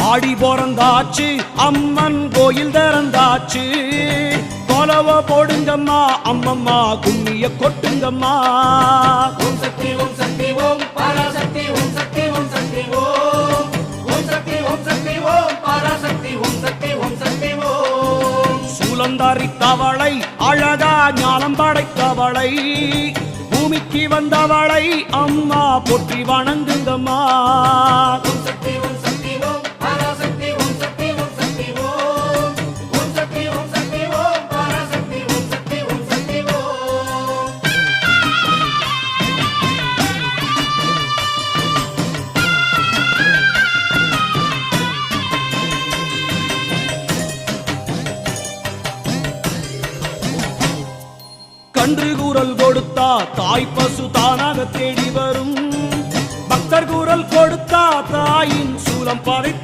ஆடி பிறந்தாச்சு அம்மன் கோயில் திறந்தாச்சு கொலவ போடுங்கம்மா அம்மம்மா கும்மிய கொட்டுங்கம்மா ஓம் சக்தி ஓம் சக்தி ஓம் பராசக்தி ஓம் சக்தி ஓம் சக்தி ஓம் ஓம் சக்தி ஓம் சக்தி ஓம் பராசக்தி ஓம் சக்தி ஓம் சக்தி ஓம் சூலந்தாரி தவளை அழகா ஞானம் படைத்தவளை பூமிக்கு வந்தவளை அம்மா போற்றி வணங்குங்கம்மா ஓம் சக்தி ஓம் சக்தி ஓம் பராசக்தி ஓம் சக்தி ஓம் சக்தி ஓம் ஓம் சக்தி ஓம் சக்தி ஓம் பராசக்தி ஓம் சக்தி ஓம் சக்தி ஓம் கன்று கூறல் கொடுத்தா தாய் பசு தானாக தேடி வரும் பக்தர் கூறல் கொடுத்தா தாயின் சூலம் படை